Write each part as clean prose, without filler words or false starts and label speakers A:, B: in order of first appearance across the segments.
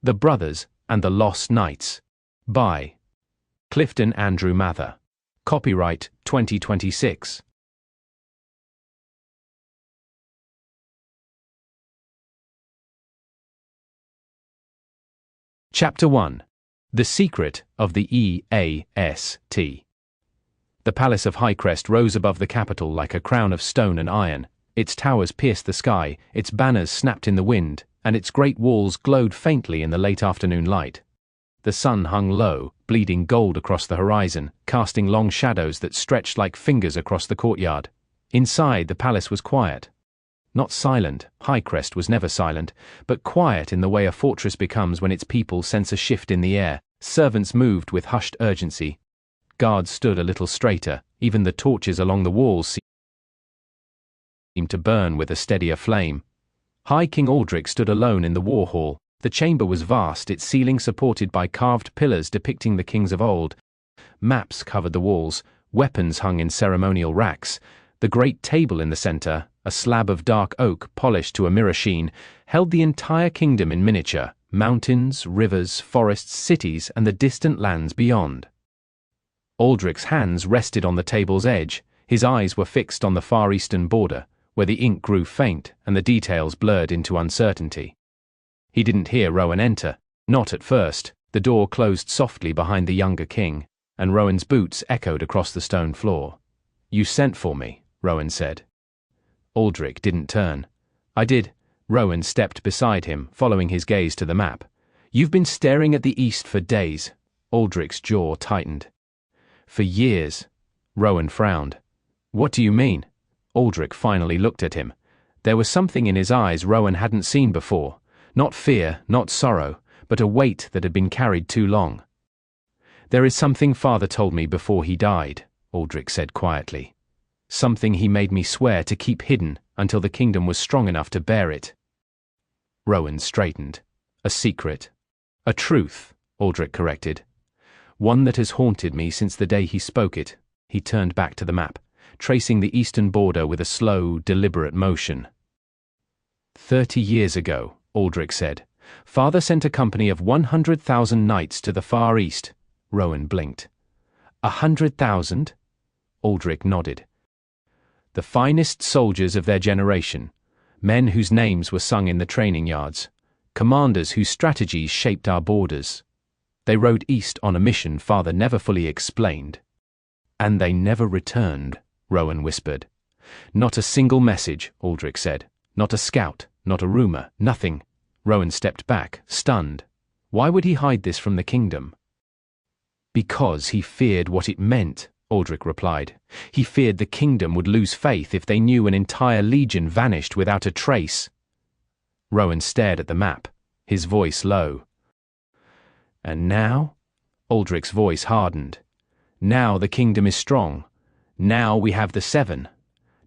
A: The Brothers and the Lost Knights. By Clifton Andrew Mather. Copyright 2026. Chapter 1. The Secret of the EAST. The palace of Highcrest rose above the capital like a crown of stone and iron. Its towers pierced the sky, its banners snapped in the wind, and its great walls glowed faintly in the late afternoon light. The sun hung low, bleeding gold across the horizon, casting long shadows that stretched like fingers across the courtyard. Inside, the palace was quiet. Not silent, Highcrest was never silent, but quiet in the way a fortress becomes when its people sense a shift in the air. Servants moved with hushed urgency. Guards stood a little straighter, even the torches along the walls seemed to burn with a steadier flame. High King Aldric stood alone in the war hall. The chamber was vast, its ceiling supported by carved pillars depicting the kings of old. Maps covered the walls, weapons hung in ceremonial racks. The great table in the center, a slab of dark oak polished to a mirror sheen, held the entire kingdom in miniature: mountains, rivers, forests, cities, and the distant lands beyond. Aldric's hands rested on the table's edge. His eyes were fixed on the far eastern border, where the ink grew faint and the details blurred into uncertainty. He didn't hear Rowan enter, not at first. The door closed softly behind the younger king, and Rowan's boots echoed across the stone floor. "You sent for me," Rowan said. Aldric didn't turn. "I did." Rowan stepped beside him, following his gaze to the map. "You've been staring at the east for days." Aldric's jaw tightened. "For years." Rowan frowned. "What do you mean?" Aldric finally looked at him. There was something in his eyes Rowan hadn't seen before. Not fear, not sorrow, but a weight that had been carried too long. "There is something Father told me before he died," Aldric said quietly. "Something he made me swear to keep hidden until the kingdom was strong enough to bear it." Rowan straightened. "A secret." "A truth," Aldric corrected. "One that has haunted me since the day he spoke it." He turned back to the map, tracing the eastern border with a slow, deliberate motion. 30 years ago, Aldric said, Father sent a company of 100,000 knights to the far east. Rowan blinked. 100,000? Aldric nodded. The finest soldiers of their generation, men whose names were sung in the training yards, commanders whose strategies shaped our borders. They rode east on a mission Father never fully explained. "And they never returned," Rowan whispered. "Not a single message," Aldric said. "Not a scout, not a rumor, nothing." Rowan stepped back, stunned. Why would he hide this from the kingdom? "Because he feared what it meant," Aldric replied. "He feared the kingdom would lose faith if they knew an entire legion vanished without a trace." Rowan stared at the map, his voice low. "And now?" Aldric's voice hardened. "Now the kingdom is strong. Now we have the Seven.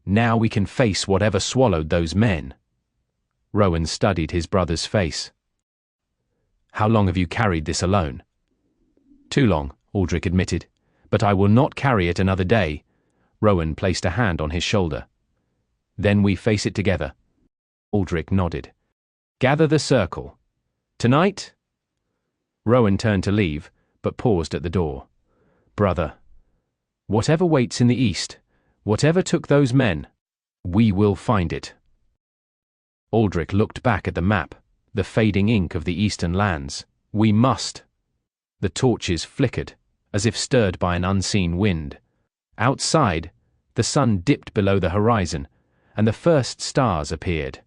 A: Now we can face whatever swallowed those men." Rowan studied his brother's face. "How long have you carried this alone?" "Too long," Aldric admitted. "But I will not carry it another day." Rowan placed a hand on his shoulder. "Then we face it together." Aldric nodded. "Gather the circle. Tonight?" Rowan turned to leave, but paused at the door. "Brother, whatever waits in the east, whatever took those men, we will find it." Aldric looked back at the map, the fading ink of the eastern lands. "We must." The torches flickered, as if stirred by an unseen wind. Outside, the sun dipped below the horizon, and the first stars appeared,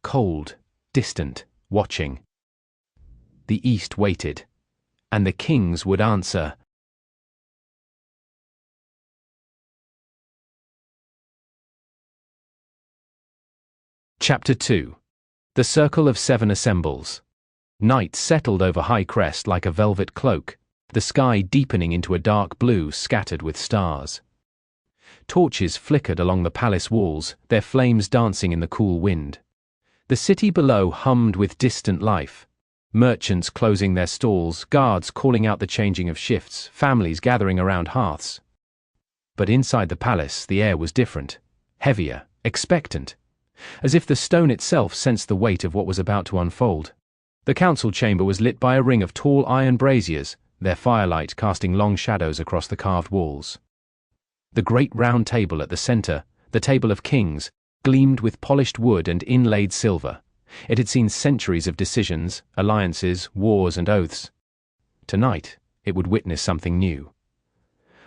A: cold, distant, watching. The east waited, and the kings would answer. Chapter 2. The Circle of Seven Assembles. Night settled over Highcrest like a velvet cloak, the sky deepening into a dark blue scattered with stars. Torches flickered along the palace walls, their flames dancing in the cool wind. The city below hummed with distant life. Merchants closing their stalls, guards calling out the changing of shifts, families gathering around hearths. But inside the palace, the air was different, heavier, expectant, as if the stone itself sensed the weight of what was about to unfold. The council chamber was lit by a ring of tall iron braziers, their firelight casting long shadows across the carved walls. The great round table at the center, the table of kings, gleamed with polished wood and inlaid silver. It had seen centuries of decisions, alliances, wars, and oaths. Tonight, it would witness something new.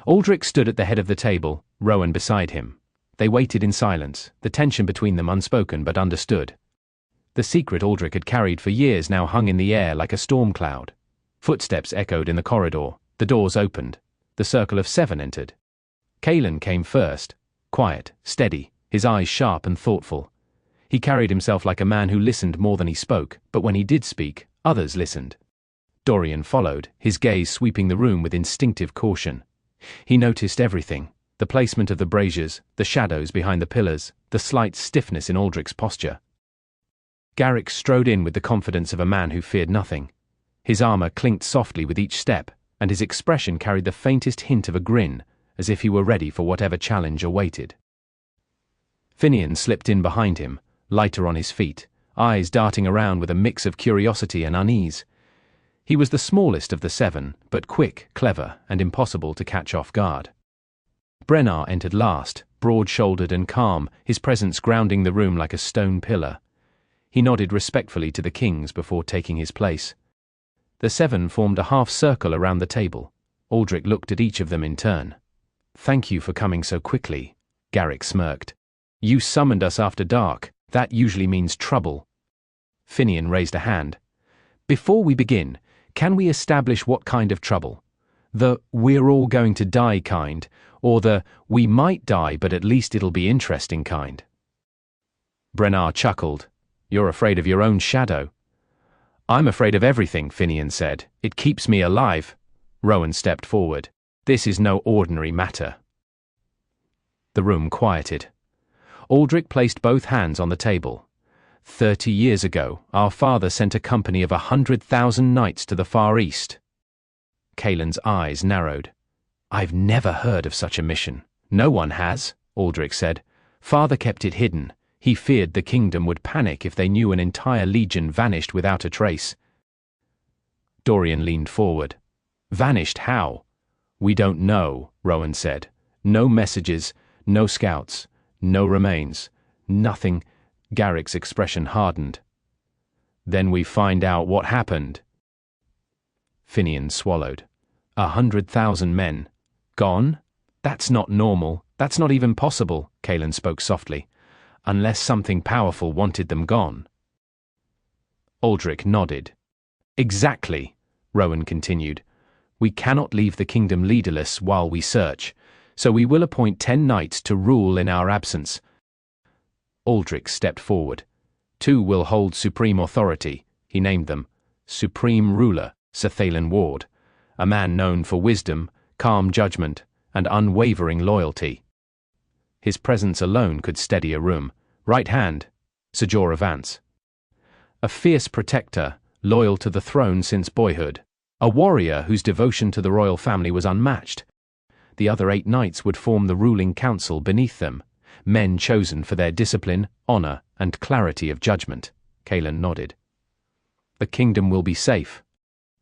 A: Aldrich stood at the head of the table, Rowan beside him. They waited in silence, the tension between them unspoken but understood. The secret Aldrich had carried for years now hung in the air like a storm cloud. Footsteps echoed in the corridor, the doors opened. The circle of 7 entered. Cailan came first, quiet, steady, his eyes sharp and thoughtful. He carried himself like a man who listened more than he spoke, but when he did speak, others listened. Dorian followed, his gaze sweeping the room with instinctive caution. He noticed everything, the placement of the braziers, the shadows behind the pillars, the slight stiffness in Aldrich's posture. Garrick strode in with the confidence of a man who feared nothing. His armor clinked softly with each step, and his expression carried the faintest hint of a grin, as if he were ready for whatever challenge awaited. Finian slipped in behind him, lighter on his feet, eyes darting around with a mix of curiosity and unease. He was the smallest of the 7, but quick, clever, and impossible to catch off guard. Brennar entered last, broad-shouldered and calm, his presence grounding the room like a stone pillar. He nodded respectfully to the kings before taking his place. The 7 formed a half-circle around the table. Aldrich looked at each of them in turn. "Thank you for coming so quickly," Garrick smirked. "You summoned us after dark. That usually means trouble." Finian raised a hand. "Before we begin, can we establish what kind of trouble? The 'we're all going to die' kind, or the 'we might die but at least it'll be interesting' kind?" Brennar chuckled. "You're afraid of your own shadow." "I'm afraid of everything," Finian said. "It keeps me alive." Rowan stepped forward. "This is no ordinary matter." The room quieted. Aldrich placed both hands on the table. 30 years ago, our father sent a company of 100,000 knights to the Far East. Cailan's eyes narrowed. "I've never heard of such a mission." "No one has," Aldrich said. "Father kept it hidden. He feared the kingdom would panic if they knew an entire legion vanished without a trace." Dorian leaned forward. "Vanished how?" "We don't know," Rowan said. "No messages, no scouts, no remains, nothing." Garrick's expression hardened. "Then we find out what happened." Finian swallowed. 100,000 men. Gone? That's not normal. That's not even possible, Cailan spoke softly. Unless something powerful wanted them gone. Aldrich nodded. "Exactly," Rowan continued. "We cannot leave the kingdom leaderless while we search, so we will appoint 10 knights to rule in our absence." Aldrich stepped forward. 2 will hold supreme authority, he named them. Supreme Ruler, Sir Thalen Ward, a man known for wisdom, calm judgment, and unwavering loyalty. His presence alone could steady a room. Right hand, Sir Jorah Vance. A fierce protector, loyal to the throne since boyhood. A warrior whose devotion to the royal family was unmatched. The other 8 knights would form the ruling council beneath them, men chosen for their discipline, honor, and clarity of judgment. Cailan nodded. "The kingdom will be safe,"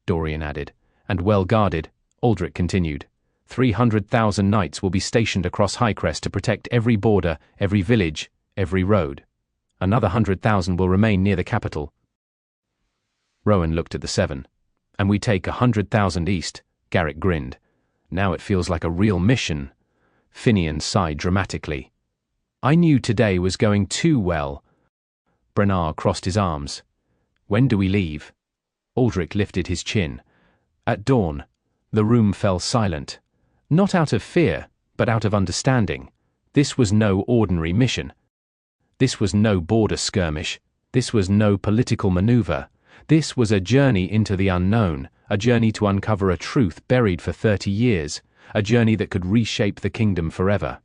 A: Dorian added, "and well guarded," Aldrich continued. 300,000 knights will be stationed across Highcrest to protect every border, every village, every road. Another 100,000 will remain near the capital. Rowan looked at the 7. "And we take 100,000 east," Garrick grinned. "Now it feels like a real mission." Finian sighed dramatically. "I knew today was going too well." Brennar crossed his arms. "When do we leave?" Aldrich lifted his chin. "At dawn." The room fell silent. Not out of fear, but out of understanding. This was no ordinary mission. This was no border skirmish. This was no political maneuver. This was a journey into the unknown, a journey to uncover a truth buried for 30 years, a journey that could reshape the kingdom forever.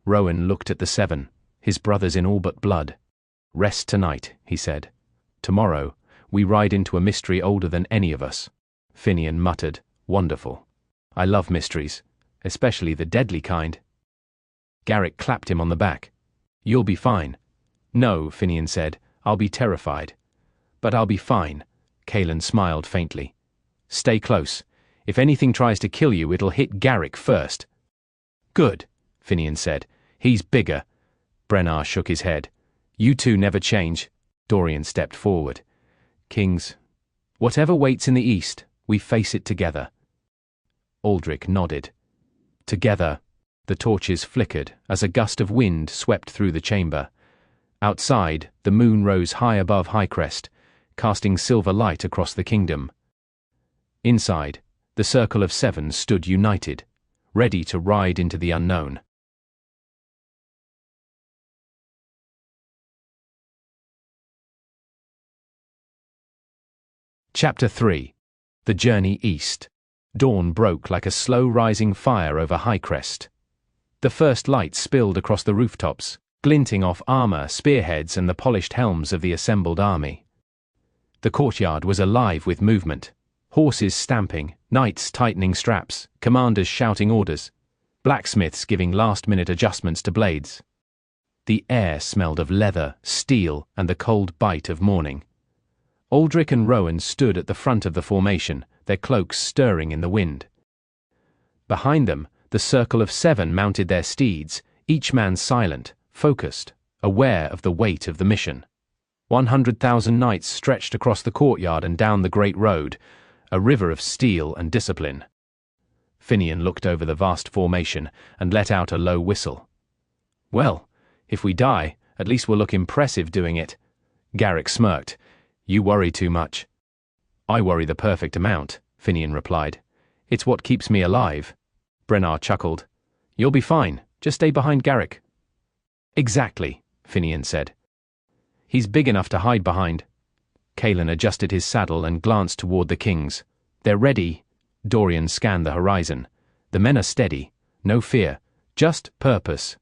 A: Rowan looked at the 7, his brothers in all but blood. "Rest tonight," he said. "Tomorrow, we ride into a mystery older than any of us." Finian muttered, "Wonderful. I love mysteries, especially the deadly kind." Garrick clapped him on the back. "You'll be fine." "No," Finian said, "I'll be terrified. But I'll be fine. Cailan smiled faintly. Stay close. If anything tries to kill you, it'll hit Garrick first. Good, Finian said. He's bigger. Brennar shook his head. You two never change. Dorian stepped forward. Kings, whatever waits in the east, we face it together. Aldrich nodded. Together. The torches flickered as a gust of wind swept through the chamber. Outside, the moon rose high above Highcrest, casting silver light across the kingdom. Inside, the Circle of Seven stood united, ready to ride into the unknown. Chapter 3. The Journey East. Dawn broke like a slow-rising fire over Highcrest. The first light spilled across the rooftops, glinting off armor, spearheads, and the polished helms of the assembled army. The courtyard was alive with movement. Horses stamping, knights tightening straps, commanders shouting orders, blacksmiths giving last-minute adjustments to blades. The air smelled of leather, steel, and the cold bite of morning. Aldrich and Rowan stood at the front of the formation, their cloaks stirring in the wind. Behind them, the Circle of Seven mounted their steeds, each man silent, focused, aware of the weight of the mission. 100,000 knights stretched across the courtyard and down the great road, a river of steel and discipline. Finian looked over the vast formation and let out a low whistle. Well, if we die, at least we'll look impressive doing it. Garrick smirked. You worry too much. I worry the perfect amount, Finian replied. It's what keeps me alive. Brennar chuckled. You'll be fine. Just stay behind Garrick. Exactly, Finian said. He's big enough to hide behind. Cailan adjusted his saddle and glanced toward the kings. They're ready. Dorian scanned the horizon. The men are steady. No fear. Just purpose.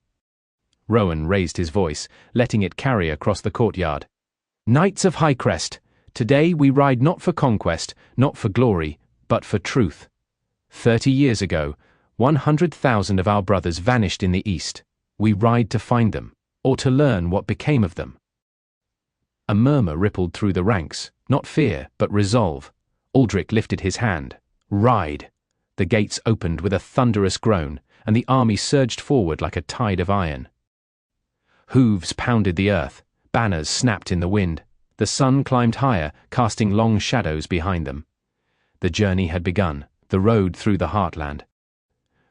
A: Rowan raised his voice, letting it carry across the courtyard. Knights of Highcrest, today we ride not for conquest, not for glory, but for truth. 30 years ago, 100,000 of our brothers vanished in the east. We ride to find them, or to learn what became of them. A murmur rippled through the ranks, not fear, but resolve. Aldrich lifted his hand. Ride! The gates opened with a thunderous groan, and the army surged forward like a tide of iron. Hooves pounded the earth, banners snapped in the wind. The sun climbed higher, casting long shadows behind them. The journey had begun, the road through the heartland.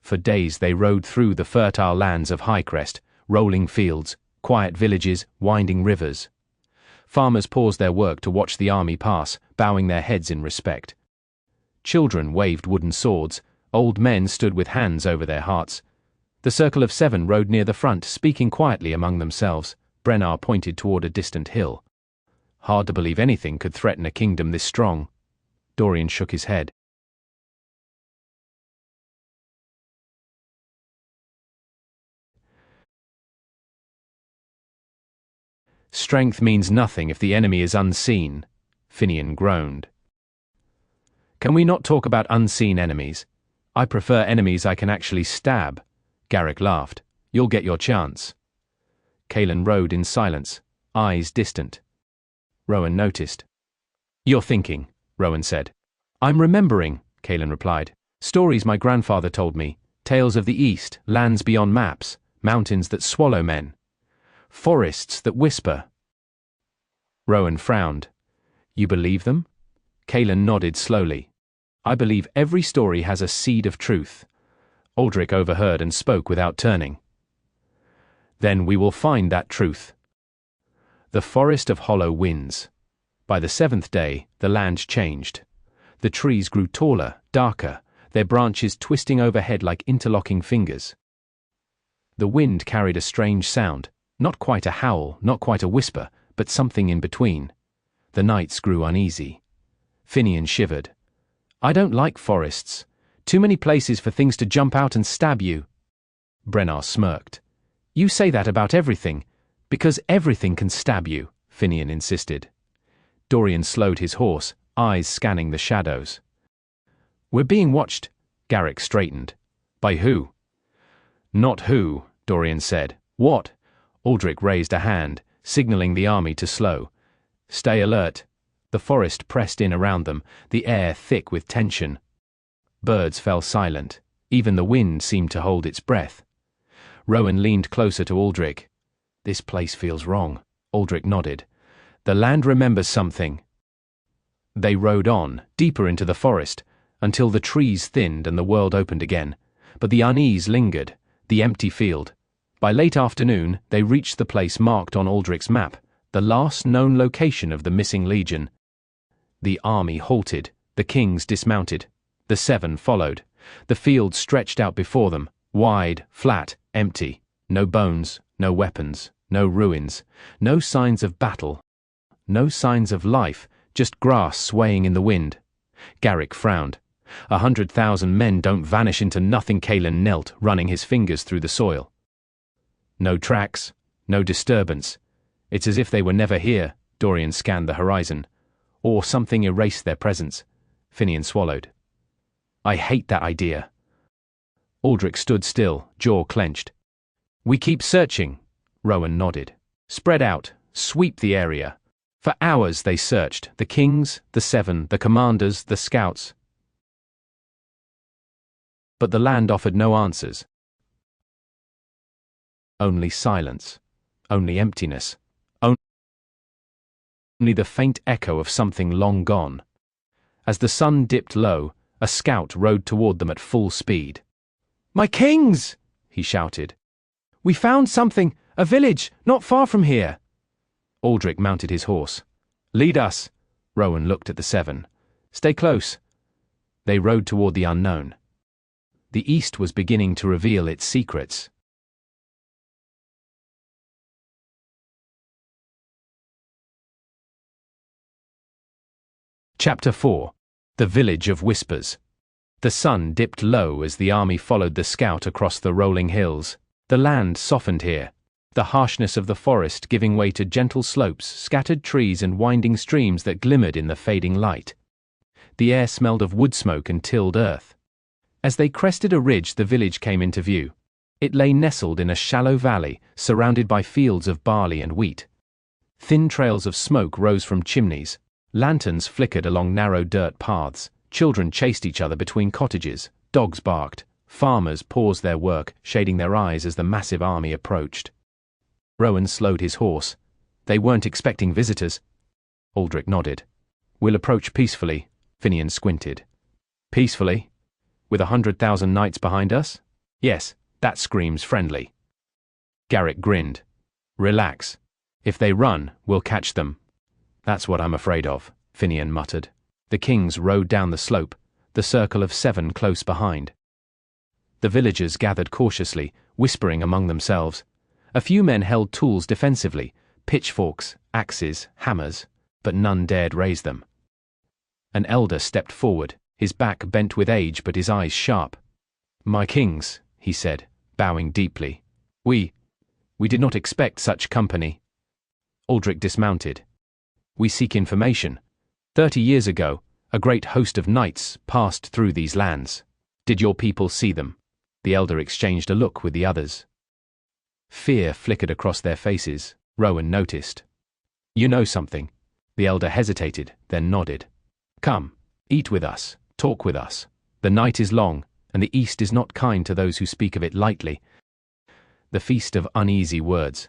A: For days they rode through the fertile lands of Highcrest, rolling fields, quiet villages, winding rivers. Farmers paused their work to watch the army pass, bowing their heads in respect. Children waved wooden swords, old men stood with hands over their hearts. The Circle of Seven rode near the front, speaking quietly among themselves. Brennar pointed toward a distant hill. Hard to believe anything could threaten a kingdom this strong. Dorian shook his head. Strength means nothing if the enemy is unseen, Finian groaned. Can we not talk about unseen enemies? I prefer enemies I can actually stab. Garrick laughed. You'll get your chance. Cailan rode in silence, eyes distant. Rowan noticed. You're thinking, Rowan said. I'm remembering, Cailan replied. Stories my grandfather told me. Tales of the East, lands beyond maps, mountains that swallow men. Forests that whisper. Rowan frowned. You believe them? Cailan nodded slowly. I believe every story has a seed of truth. Aldrich overheard and spoke without turning. Then we will find that truth. The forest of hollow winds. By the seventh day, the land changed. The trees grew taller, darker, their branches twisting overhead like interlocking fingers. The wind carried a strange sound, not quite a howl, not quite a whisper, but something in between. The nights grew uneasy. Finian shivered. I don't like forests. Too many places for things to jump out and stab you. Brennar smirked. You say that about everything, because everything can stab you, Finian insisted. Dorian slowed his horse, eyes scanning the shadows. We're being watched, Garrick straightened. By who? Not who, Dorian said. What? Aldrich raised a hand, signaling the army to slow. Stay alert. The forest pressed in around them, the air thick with tension. Birds fell silent. Even the wind seemed to hold its breath. Rowan leaned closer to Aldrich. "This place feels wrong." Aldrich nodded. "The land remembers something." They rode on, deeper into the forest, until the trees thinned and the world opened again. But the unease lingered, the empty field. By late afternoon, they reached the place marked on Aldrich's map, the last known location of the missing legion. The army halted, the kings dismounted. The 7 followed. The field stretched out before them, wide, flat, empty. No bones, no weapons, no ruins, no signs of battle, no signs of life, just grass swaying in the wind. Garrick frowned. 100,000 men don't vanish into nothing. Kalen knelt, running his fingers through the soil. No tracks, no disturbance. It's as if they were never here. Dorian scanned the horizon. Or something erased their presence. Finian swallowed. "I hate that idea." Aldrich stood still, jaw clenched. "We keep searching." Rowan nodded. "Spread out, sweep the area." For hours they searched, the kings, the 7, the commanders, the scouts. But the land offered no answers. Only silence. Only emptiness. Only the faint echo of something long gone. As the sun dipped low, a scout rode toward them at full speed. "My kings!" he shouted. "We found something, a village, not far from here." Aldrich mounted his horse. "Lead us." Rowan looked at the 7. "Stay close." They rode toward the unknown. The east was beginning to reveal its secrets. Chapter 4. The Village of Whispers. The sun dipped low as the army followed the scout across the rolling hills. The land softened here, the harshness of the forest giving way to gentle slopes, scattered trees and winding streams that glimmered in the fading light. The air smelled of wood smoke and tilled earth. As they crested a ridge, the village came into view. It lay nestled in a shallow valley, surrounded by fields of barley and wheat. Thin trails of smoke rose from chimneys. Lanterns flickered along narrow dirt paths. Children chased each other between cottages. Dogs barked. Farmers paused their work, shading their eyes as the massive army approached. Rowan slowed his horse. "They weren't expecting visitors." Aldrich nodded. "We'll approach peacefully." Finian squinted. "Peacefully? With 100,000 knights behind us? Yes, that screams friendly." Garrick grinned. "Relax. If they run, we'll catch them." "That's what I'm afraid of," Finian muttered. The kings rode down the slope, the circle of 7 close behind. The villagers gathered cautiously, whispering among themselves. A few men held tools defensively, pitchforks, axes, hammers, but none dared raise them. An elder stepped forward, his back bent with age but his eyes sharp. "My kings," he said, bowing deeply. We did not expect such company." Aldrich dismounted. "We seek information. 30 years ago, a great host of knights passed through these lands. Did your people see them?" The elder exchanged a look with the others. Fear flickered across their faces. Rowan noticed. "You know something." The elder hesitated, then nodded. "Come, eat with us, talk with us. The night is long, and the east is not kind to those who speak of it lightly." The feast of uneasy words.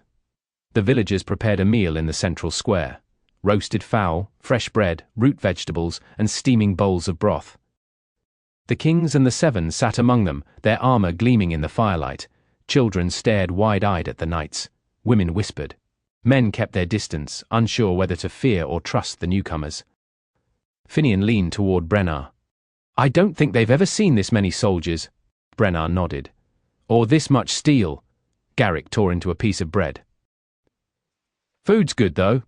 A: The villagers prepared a meal in the central square. Roasted fowl, fresh bread, root vegetables, and steaming bowls of broth. The kings and the 7 sat among them, their armor gleaming in the firelight. Children stared wide-eyed at the knights. Women whispered. Men kept their distance, unsure whether to fear or trust the newcomers. Finian leaned toward Brennar. "I don't think they've ever seen this many soldiers." Brennar nodded. "Or this much steel." Garrick tore into a piece of bread. "Food's good, though."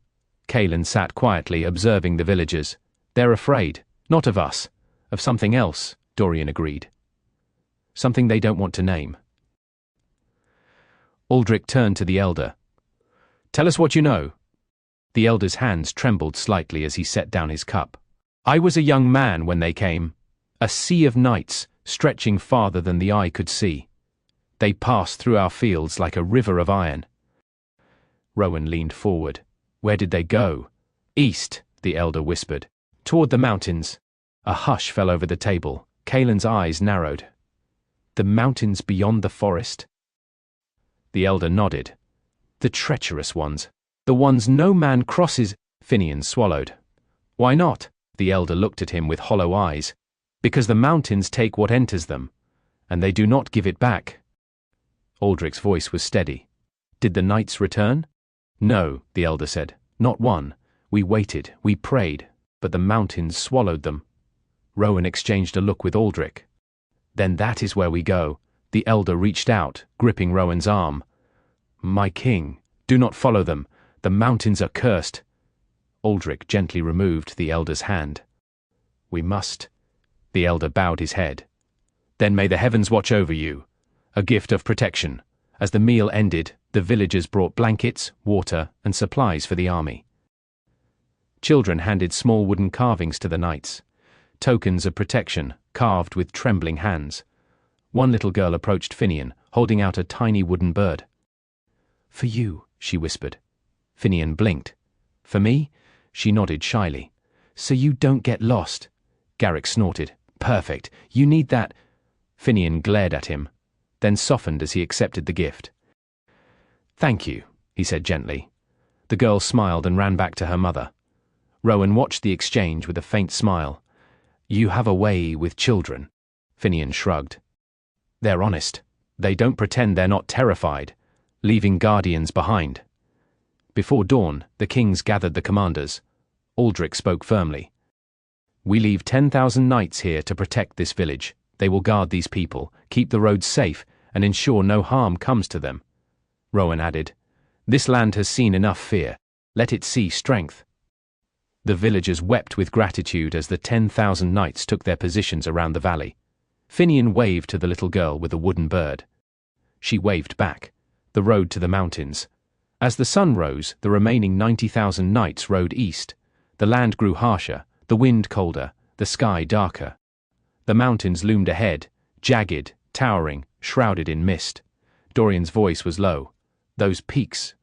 A: Kalen sat quietly, observing the villagers. "They're afraid, not of us, of something else," Dorian agreed. "Something they don't want to name." Aldrich turned to the elder. "Tell us what you know." The elder's hands trembled slightly as he set down his cup. "I was a young man when they came. A sea of knights, stretching farther than the eye could see. They passed through our fields like a river of iron." Rowan leaned forward. "Where did they go?" "East," the elder whispered. Toward the mountains. A hush fell over the table. Kaelin's eyes narrowed. The mountains beyond the forest? The elder nodded. The treacherous ones. The ones no man crosses. Finian swallowed. Why not? The elder looked at him with hollow eyes. Because the mountains take what enters them, and they do not give it back. Aldrich's voice was steady. Did the knights return? No, the elder said. Not one. We waited, we prayed, but the mountains swallowed them. Rowan exchanged a look with Aldrich. Then that is where we go. The elder reached out, gripping Rowan's arm. My king, do not follow them. The mountains are cursed. Aldrich gently removed the elder's hand. We must. The elder bowed his head. Then may the heavens watch over you. A gift of protection. As the meal ended, the villagers brought blankets, water, and supplies for the army. Children handed small wooden carvings to the knights. Tokens of protection, carved with trembling hands. One little girl approached Finian, holding out a tiny wooden bird. For you, she whispered. Finian blinked. For me? She nodded shyly. So you don't get lost. Garrick snorted. Perfect. You need that. Finian glared at him, then softened as he accepted the gift. Thank you, he said gently. The girl smiled and ran back to her mother. Rowan watched the exchange with a faint smile. You have a way with children. Finian shrugged. They're honest. They don't pretend they're not terrified, leaving guardians behind. Before dawn, the kings gathered the commanders. Aldrich spoke firmly. We leave 10,000 knights here to protect this village. They will guard these people, keep the roads safe, and ensure no harm comes to them. Rowan added, This land has seen enough fear. Let it see strength. The villagers wept with gratitude as the 10,000 knights took their positions around the valley. Finian waved to the little girl with the wooden bird. She waved back. The road to the mountains. As the sun rose, the remaining 90,000 knights rode east. The land grew harsher, the wind colder, the sky darker. The mountains loomed ahead, jagged, towering, shrouded in mist. Dorian's voice was low. Those peaks.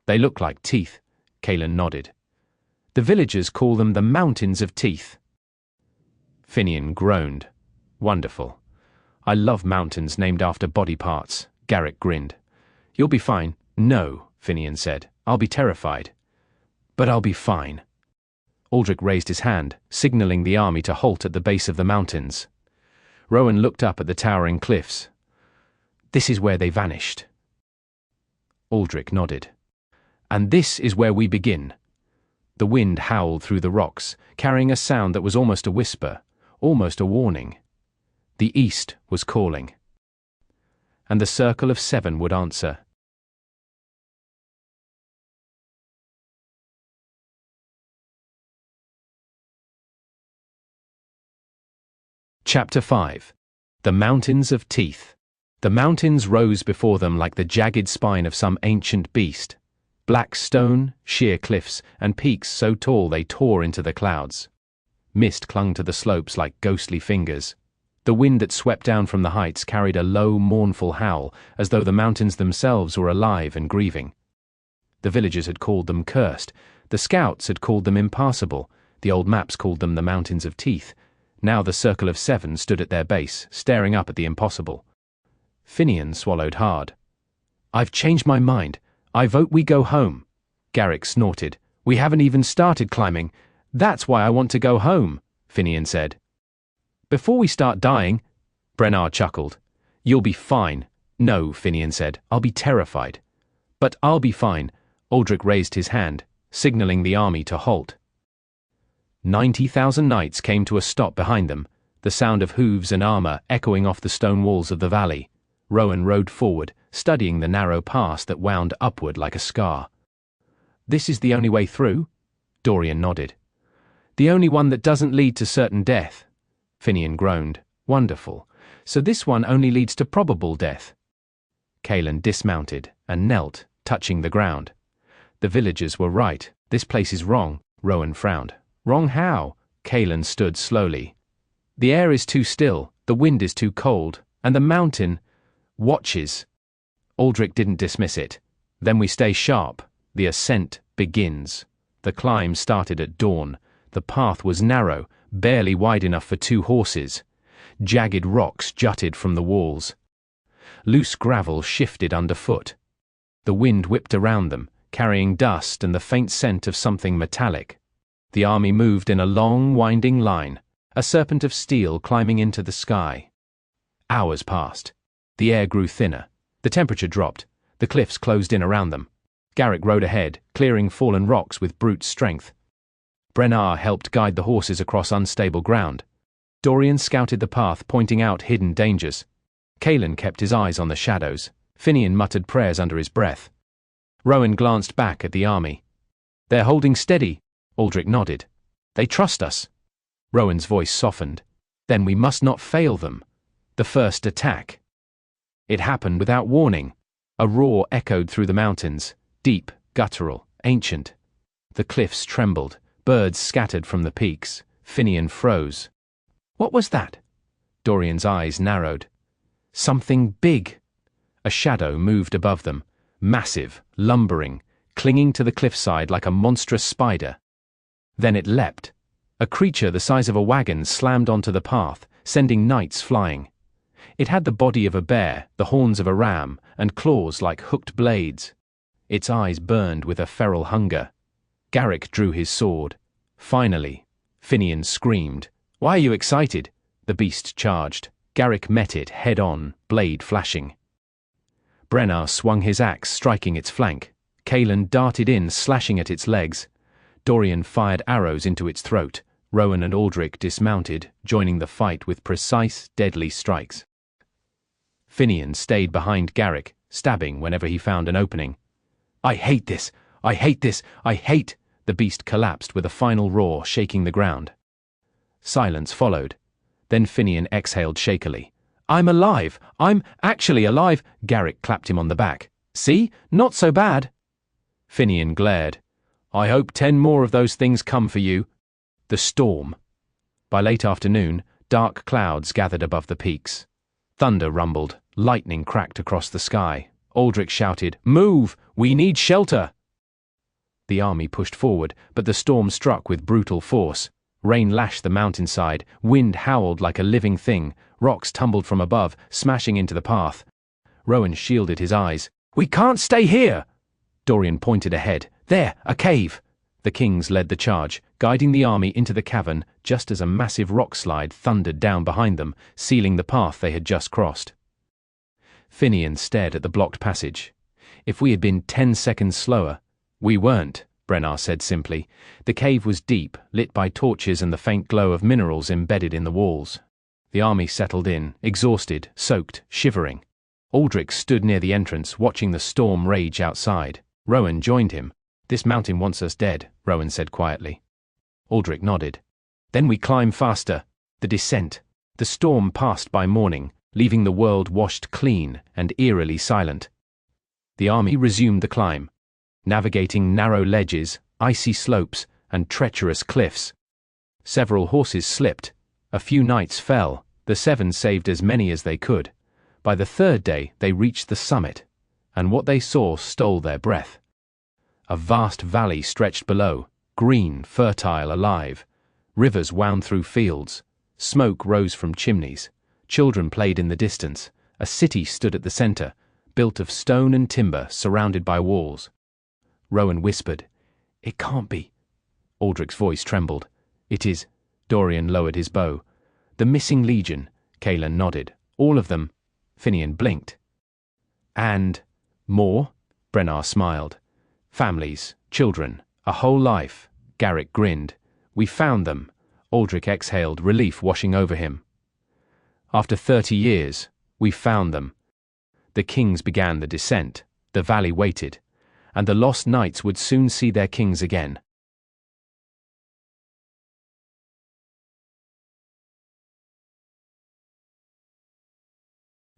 A: They look like teeth. Kaelin nodded. The villagers call them the Mountains of Teeth. Finian groaned. Wonderful. I love mountains named after body parts. Garrick grinned. You'll be fine. No, Finian said. I'll be terrified. But I'll be fine. Aldrich raised his hand, signaling the army to halt at the base of the mountains. Rowan looked up at the towering cliffs. This is where they vanished. Aldrich nodded. And this is where we begin. The wind howled through the rocks, carrying a sound that was almost a whisper, almost a warning. The east was calling. And the circle of 7 would answer. Chapter 5. The Mountains of Teeth. The mountains rose before them like the jagged spine of some ancient beast. Black stone, sheer cliffs, and peaks so tall they tore into the clouds. Mist clung to the slopes like ghostly fingers. The wind that swept down from the heights carried a low, mournful howl, as though the mountains themselves were alive and grieving. The villagers had called them cursed. The scouts had called them impassable. The old maps called them the Mountains of Teeth. Now the circle of 7 stood at their base, staring up at the impossible. Finian swallowed hard. I've changed my mind. I vote we go home. Garrick snorted. We haven't even started climbing. That's why I want to go home, Finian said. Before we start dying, Brennar chuckled. You'll be fine. No, Finian said. I'll be terrified. But I'll be fine. Aldrich raised his hand, signaling the army to halt. 90,000 knights came to a stop behind them, the sound of hooves and armor echoing off the stone walls of the valley. Rowan rode forward, studying the narrow pass that wound upward like a scar. This is the only way through? Dorian nodded. The only one that doesn't lead to certain death. Finian groaned. Wonderful. So this one only leads to probable death. Kaelin dismounted and knelt, touching the ground. The villagers were right. This place is wrong. Rowan frowned. Wrong how? Kaelin stood slowly. The air is too still, the wind is too cold, and the mountain watches. Aldrich didn't dismiss it. Then we stay sharp. The ascent begins. The climb started at dawn. The path was narrow, barely wide enough for 2 horses. Jagged rocks jutted from the walls. Loose gravel shifted underfoot. The wind whipped around them, carrying dust and the faint scent of something metallic. The army moved in a long, winding line, a serpent of steel climbing into the sky. Hours passed. The air grew thinner. The temperature dropped. The cliffs closed in around them. Garrick rode ahead, clearing fallen rocks with brute strength. Brennar helped guide the horses across unstable ground. Dorian scouted the path, pointing out hidden dangers. Caelan kept his eyes on the shadows. Finian muttered prayers under his breath. Rowan glanced back at the army. "They're holding steady," Aldrich nodded. "They trust us." Rowan's voice softened. "Then we must not fail them." The first attack. It happened without warning. A roar echoed through the mountains, deep, guttural, ancient. The cliffs trembled, birds scattered from the peaks. Finian froze. What was that? Dorian's eyes narrowed. Something big. A shadow moved above them, massive, lumbering, clinging to the cliffside like a monstrous spider. Then it leapt. A creature the size of a wagon slammed onto the path, sending knights flying. It had the body of a bear, the horns of a ram, and claws like hooked blades. Its eyes burned with a feral hunger. Garrick drew his sword. Finally, Finian screamed. "Why are you excited?" The beast charged. Garrick met it head-on, blade flashing. Brennar swung his axe, striking its flank. Caelan darted in, slashing at its legs. Dorian fired arrows into its throat. Rowan and Aldrich dismounted, joining the fight with precise, deadly strikes. Finian stayed behind Garrick, stabbing whenever he found an opening. "I hate this! I hate this! I hate—" The beast collapsed with a final roar, shaking the ground. Silence followed. Then Finian exhaled shakily. "I'm alive! I'm actually alive!" Garrick clapped him on the back. "See? Not so bad!" Finian glared. "I hope 10 more of those things come for you." The storm. By late afternoon, dark clouds gathered above the peaks. Thunder rumbled, lightning cracked across the sky. Aldrich shouted, "Move! We need shelter!" The army pushed forward, but the storm struck with brutal force. Rain lashed the mountainside, wind howled like a living thing, rocks tumbled from above, smashing into the path. Rowan shielded his eyes. "We can't stay here!" Dorian pointed ahead. "There, a cave!" The kings led the charge, guiding the army into the cavern just as a massive rock slide thundered down behind them, sealing the path they had just crossed. Finian stared at the blocked passage. "If we had been 10 seconds slower—" "We weren't," Brennar said simply. The cave was deep, lit by torches and the faint glow of minerals embedded in the walls. The army settled in, exhausted, soaked, shivering. Aldrich stood near the entrance, watching the storm rage outside. Rowan joined him. "This mountain wants us dead," Rowan said quietly. Aldrich nodded. "Then we climb faster." The descent. The storm passed by morning, leaving the world washed clean and eerily silent. The army resumed the climb, navigating narrow ledges, icy slopes, and treacherous cliffs. Several horses slipped. A few knights fell. The 7 saved as many as they could. By the 3rd day, they reached the summit, and what they saw stole their breath. A vast valley stretched below, green, fertile, alive. Rivers wound through fields. Smoke rose from chimneys. Children played in the distance. A city stood at the center, built of stone and timber, surrounded by walls. Rowan whispered, "It can't be." Aldrich's voice trembled. "It is." Dorian lowered his bow. "The missing legion," Caelan nodded. "All of them." Finian blinked. "And more?" Brennar smiled. "Families, children, a whole life." Garrick grinned. "We found them." Aldrich exhaled, relief washing over him. "After 30 years, we found them." The kings began the descent. The valley waited, and the lost knights would soon see their kings again.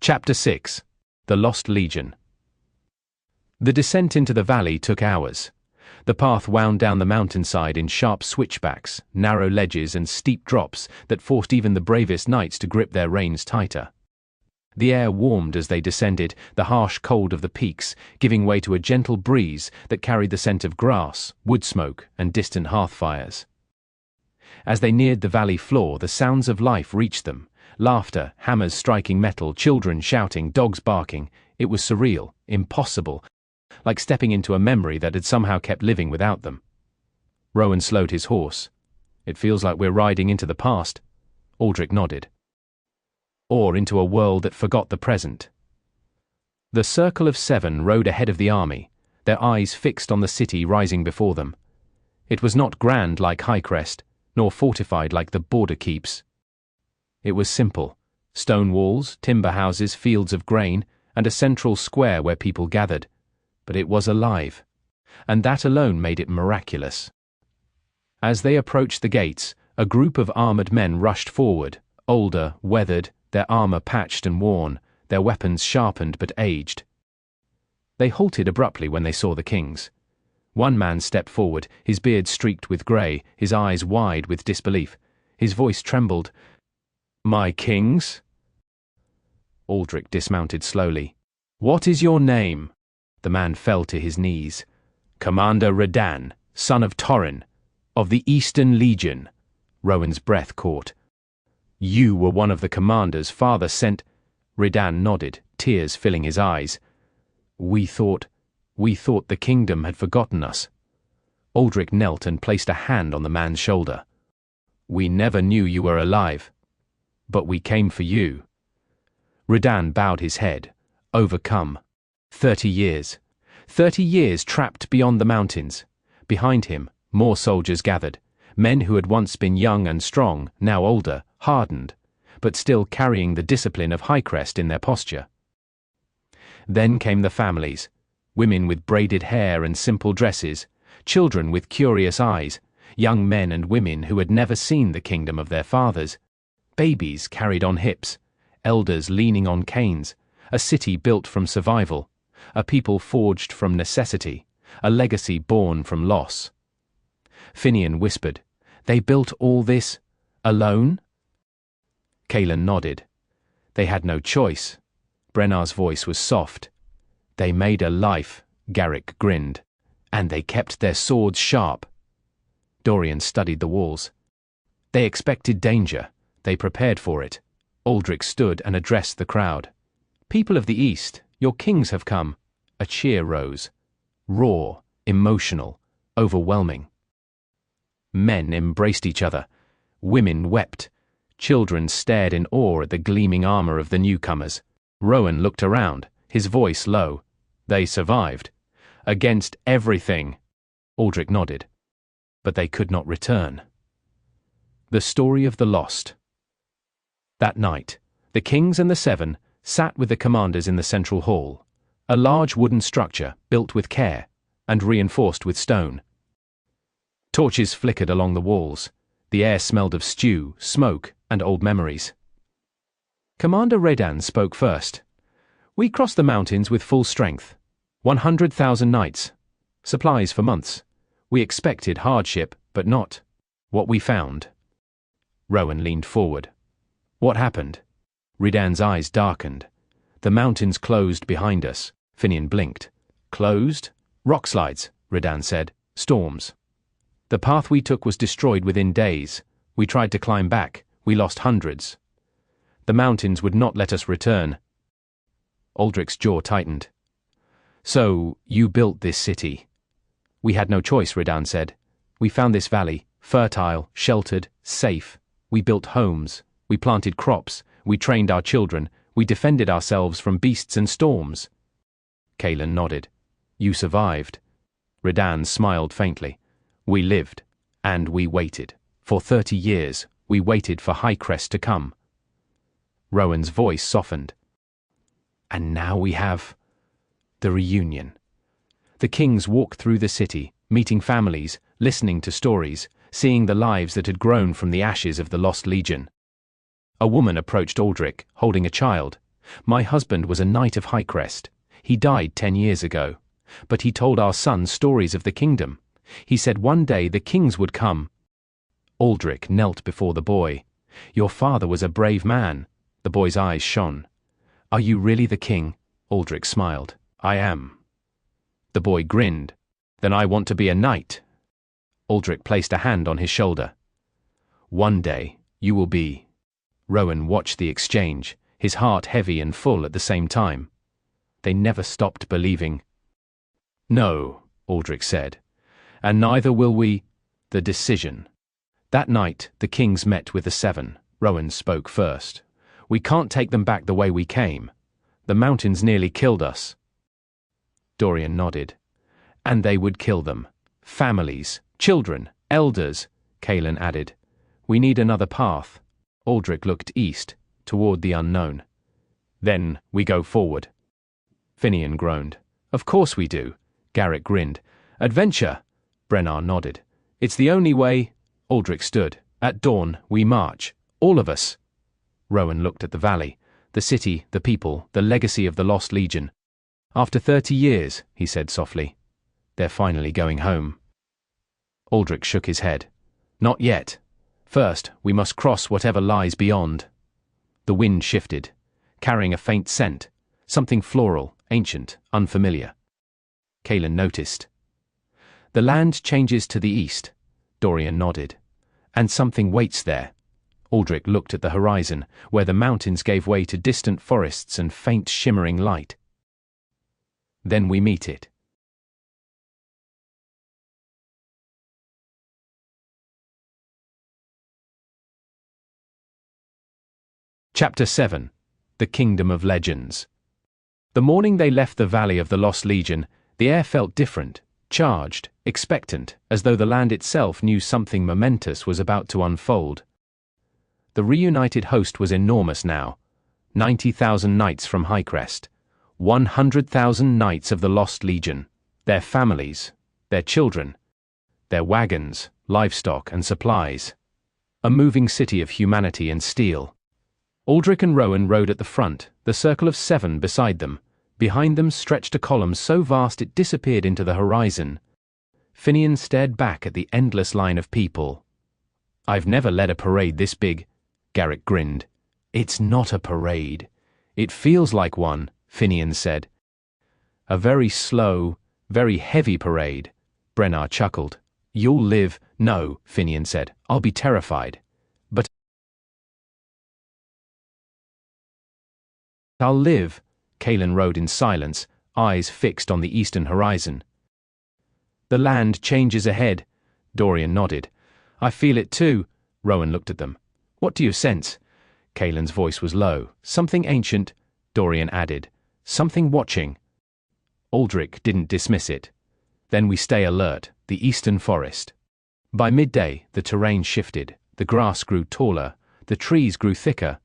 A: Chapter 6. The Lost Legion. The descent into the valley took hours. The path wound down the mountainside in sharp switchbacks, narrow ledges and steep drops that forced even the bravest knights to grip their reins tighter. The air warmed as they descended, the harsh cold of the peaks giving way to a gentle breeze that carried the scent of grass, wood smoke, and distant hearth fires. As they neared the valley floor, the sounds of life reached them. Laughter, hammers striking metal, children shouting, dogs barking. It was surreal, impossible, like stepping into a memory that had somehow kept living without them. Rowan slowed his horse. It feels like we're riding into the past. Aldrich nodded. Or into a world that forgot the present. The circle of 7 rode ahead of the army, their eyes fixed on the city rising before them. It was not grand like Highcrest, nor fortified like the border keeps. It was simple: stone walls, timber houses, fields of grain, and a central square where people gathered. But it was alive, and that alone made it miraculous. As they approached the gates, a group of armored men rushed forward, older, weathered, their armor patched and worn, their weapons sharpened but aged. They halted abruptly when they saw the kings. One man stepped forward, his beard streaked with grey, his eyes wide with disbelief. His voice trembled. "My kings?" Aldrich dismounted slowly. "What is your name?" The man fell to his knees. "Commander Redan, son of Torrin, of the Eastern Legion." Rowan's breath caught. "You were one of the commanders father sent—" Redan nodded, tears filling his eyes. We thought the kingdom had forgotten us." Aldrich knelt and placed a hand on the man's shoulder. "We never knew you were alive, but we came for you." Redan bowed his head, overcome. 30 years. 30 years trapped beyond the mountains. Behind him, more soldiers gathered, men who had once been young and strong, now older, hardened, but still carrying the discipline of Highcrest in their posture. Then came the families, women with braided hair and simple dresses, children with curious eyes, young men and women who had never seen the kingdom of their fathers, babies carried on hips, elders leaning on canes, a city built from survival, a people forged from necessity, a legacy born from loss. Finian whispered, "They built all this alone?" Kaelan nodded. "They had no choice." Brennar's voice was soft. "They made a life," Garrick grinned, "and they kept their swords sharp." Dorian studied the walls. "They expected danger. They prepared for it." Aldrich stood and addressed the crowd. "People of the East, your kings have come." A cheer rose. Raw, emotional, overwhelming. Men embraced each other. Women wept. Children stared in awe at the gleaming armor of the newcomers. Rowan looked around, his voice low. "They survived. Against everything." Aldrich nodded. "But they could not return." The story of the lost. That night, the kings and the 7 sat with the commanders in the central hall, a large wooden structure built with care and reinforced with stone. Torches flickered along the walls. The air smelled of stew, smoke, and old memories. Commander Redan spoke first. "We crossed the mountains with full strength. 100,000 knights. Supplies for months. We expected hardship, but not what we found." Rowan leaned forward. "What happened?" Redan's eyes darkened. "The mountains closed behind us." Finian blinked. "Closed?" "Rockslides," Redan said. "Storms. The path we took was destroyed within days. We tried to climb back. We lost hundreds. The mountains would not let us return." Aldrich's jaw tightened. "So, you built this city?" "We had no choice," Redan said. "We found this valley, fertile, sheltered, safe. We built homes. We planted crops. We trained our children. We defended ourselves from beasts and storms." Kaelan nodded. "You survived." Redan smiled faintly. "We lived. And we waited. For 30 years, we waited for Highcrest to come." Rowan's voice softened. "And now we have the reunion." The kings walked through the city, meeting families, listening to stories, seeing the lives that had grown from the ashes of the lost legion. A woman approached Aldrich, holding a child. "My husband was a knight of Highcrest. He died 10 years ago. But he told our son stories of the kingdom. He said one day the kings would come." Aldrich knelt before the boy. "Your father was a brave man." The boy's eyes shone. "Are you really the king?" Aldrich smiled. "I am." The boy grinned. "Then I want to be a knight." Aldrich placed a hand on his shoulder. One day, you will be. Rowan watched the exchange, his heart heavy and full at the same time. They never stopped believing. No, Aldrich said. And neither will we. The decision. That night, the kings met with the seven. Rowan spoke first. We can't take them back the way we came. The mountains nearly killed us. Dorian nodded. And they would kill them. Families, children, elders, Kaelin added. We need another path. Aldrich looked east, toward the unknown. Then we go forward. Finian groaned. Of course we do. Garrett grinned. Adventure. Brennar nodded. It's the only way. Aldrich stood. At dawn, we march. All of us. Rowan looked at the valley, the city, the people, the legacy of the Lost Legion. After 30 years, he said softly. They're finally going home. Aldrich shook his head. Not yet. First, we must cross whatever lies beyond. The wind shifted, carrying a faint scent, something floral, ancient, unfamiliar. Kaelin noticed. The land changes to the east. Dorian nodded. And something waits there. Aldrich looked at the horizon, where the mountains gave way to distant forests and faint shimmering light. Then we meet it. Chapter 7. The Kingdom of Legends. The morning they left the Valley of the Lost Legion, the air felt different, charged, expectant, as though the land itself knew something momentous was about to unfold. The reunited host was enormous now. 90,000 knights from Highcrest. 100,000 knights of the Lost Legion. Their families. Their children. Their wagons, livestock and supplies. A moving city of humanity and steel. Aldrich and Rowan rode at the front, the circle of 7 beside them. Behind them stretched a column so vast it disappeared into the horizon. Finian stared back at the endless line of people. I've never led a parade this big. Garrett grinned. It's not a parade. It feels like one, Finian said. A very slow, very heavy parade. Brennar chuckled. You'll live. No, Finian said. I'll be terrified. But I'll live. Kaelin rode in silence, eyes fixed on the eastern horizon. The land changes ahead. Dorian nodded. I feel it too. Rowan looked at them. What do you sense? Kaelin's voice was low. Something ancient, Dorian added. Something watching. Aldrich didn't dismiss it. Then we stay alert, the eastern forest. By midday, the terrain shifted. The grass grew taller. The trees grew thicker.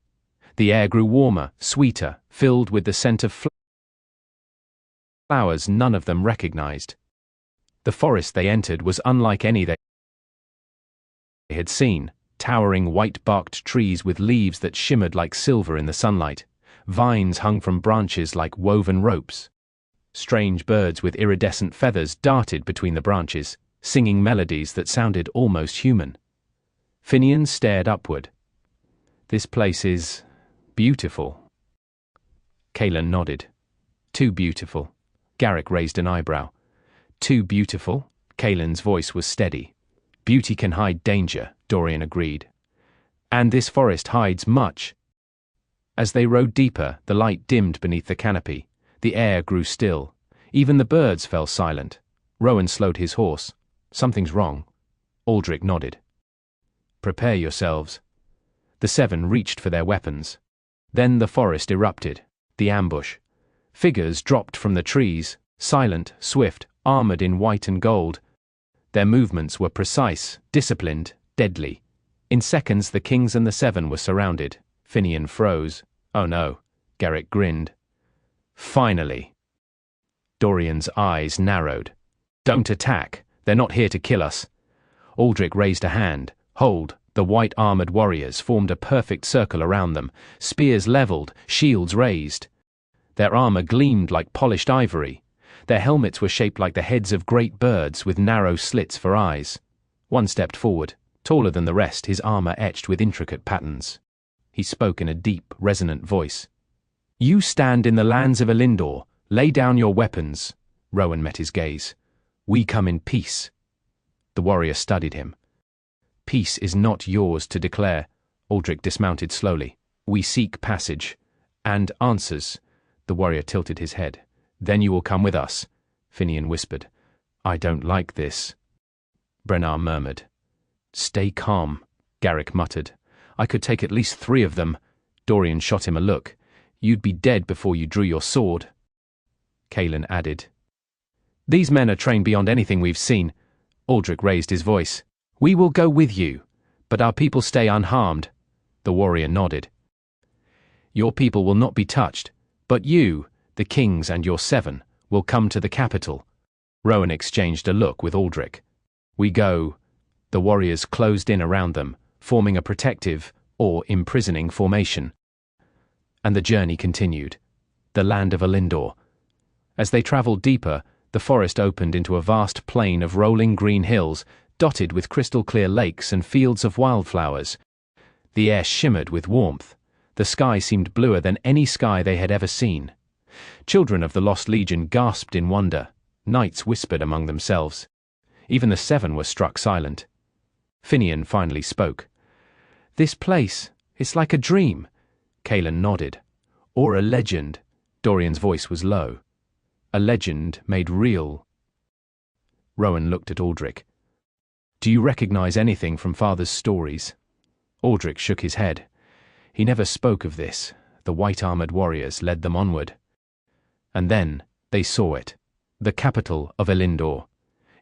A: The air grew warmer, sweeter, filled with the scent of flowers none of them recognized. The forest they entered was unlike any they had seen. Towering white-barked trees with leaves that shimmered like silver in the sunlight. Vines hung from branches like woven ropes. Strange birds with iridescent feathers darted between the branches, singing melodies that sounded almost human. Finian stared upward. This place is beautiful. Kaelin nodded. Too beautiful. Garrett raised an eyebrow. Too beautiful? Kaelin's voice was steady. Beauty can hide danger, Dorian agreed. And this forest hides much. As they rode deeper, the light dimmed beneath the canopy. The air grew still. Even the birds fell silent. Rowan slowed his horse. Something's wrong. Aldrich nodded. Prepare yourselves. The 7 reached for their weapons. Then the forest erupted. The ambush. Figures dropped from the trees, silent, swift, armored in white and gold. Their movements were precise, disciplined, deadly. In seconds the kings and the 7 were surrounded. Finian froze. Oh no. Garrett grinned. Finally. Dorian's eyes narrowed. Don't attack. They're not here to kill us. Aldrich raised a hand. Hold. The white-armored warriors formed a perfect circle around them, spears leveled, shields raised. Their armor gleamed like polished ivory. Their helmets were shaped like the heads of great birds with narrow slits for eyes. One stepped forward, taller than the rest, his armor etched with intricate patterns. He spoke in a deep, resonant voice. You stand in the lands of Elindor. Lay down your weapons. Rowan met his gaze. We come in peace. The warrior studied him. Peace is not yours to declare. Aldrich dismounted slowly. We seek passage. And answers. The warrior tilted his head. Then you will come with us, Finian whispered. I don't like this. Brenar murmured. Stay calm, Garrick muttered. I could take at least 3 of them. Dorian shot him a look. You'd be dead before you drew your sword. Kaelin added. These men are trained beyond anything we've seen. Aldrich raised his voice. We will go with you, but our people stay unharmed. The warrior nodded. Your people will not be touched, but you, the kings and your 7, will come to the capital. Rowan exchanged a look with Aldrich. We go. The warriors closed in around them, forming a protective or imprisoning formation. And the journey continued. The land of Elindor. As they travelled deeper, the forest opened into a vast plain of rolling green hills, dotted with crystal-clear lakes and fields of wildflowers. The air shimmered with warmth. The sky seemed bluer than any sky they had ever seen. Children of the Lost Legion gasped in wonder. Knights whispered among themselves. Even the 7 were struck silent. Finian finally spoke. This place, it's like a dream. Kaelin nodded. Or a legend. Dorian's voice was low. A legend made real. Rowan looked at Aldrich. Do you recognize anything from Father's stories? Aldrich shook his head. He never spoke of this. The white-armored warriors led them onward. And then they saw it. The capital of Elindor.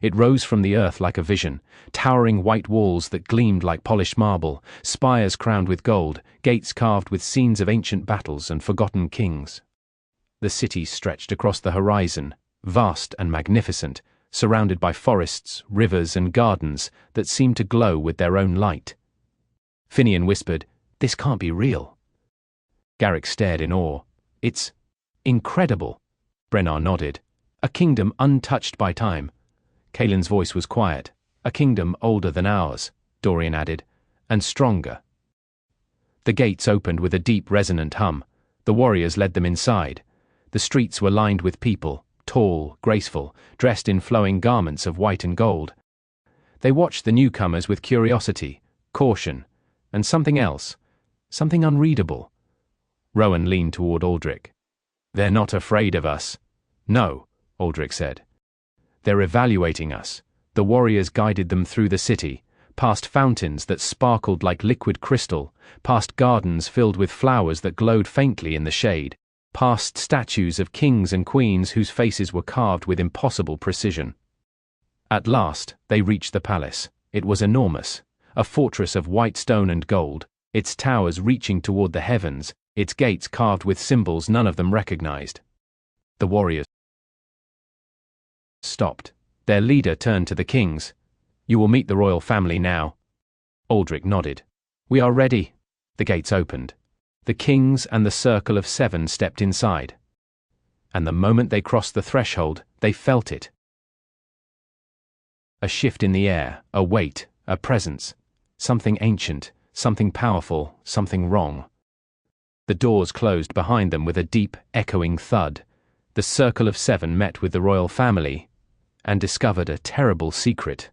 A: It rose from the earth like a vision, towering white walls that gleamed like polished marble, spires crowned with gold, gates carved with scenes of ancient battles and forgotten kings. The city stretched across the horizon, vast and magnificent, surrounded by forests, rivers and gardens that seemed to glow with their own light. Finian whispered, This can't be real. Garrick stared in awe. It's incredible. Brenar nodded. A kingdom untouched by time. Kaelin's voice was quiet. A kingdom older than ours, Dorian added, and stronger. The gates opened with a deep resonant hum. The warriors led them inside. The streets were lined with people, tall, graceful, dressed in flowing garments of white and gold. They watched the newcomers with curiosity, caution, and something else, something unreadable. Rowan leaned toward Aldrich. They're not afraid of us. No, Aldrich said. They're evaluating us. The warriors guided them through the city, past fountains that sparkled like liquid crystal, past gardens filled with flowers that glowed faintly in the shade, past statues of kings and queens whose faces were carved with impossible precision. At last, they reached the palace. It was enormous, a fortress of white stone and gold, its towers reaching toward the heavens, its gates carved with symbols none of them recognized. The warriors stopped. Their leader turned to the kings. You will meet the royal family now. Aldrich nodded. We are ready. The gates opened. The kings and the circle of 7 stepped inside. And the moment they crossed the threshold, they felt it. A shift in the air, a weight, a presence. Something ancient, something powerful, something wrong. The doors closed behind them with a deep, echoing thud. The circle of 7 met with the royal family and discovered a terrible secret.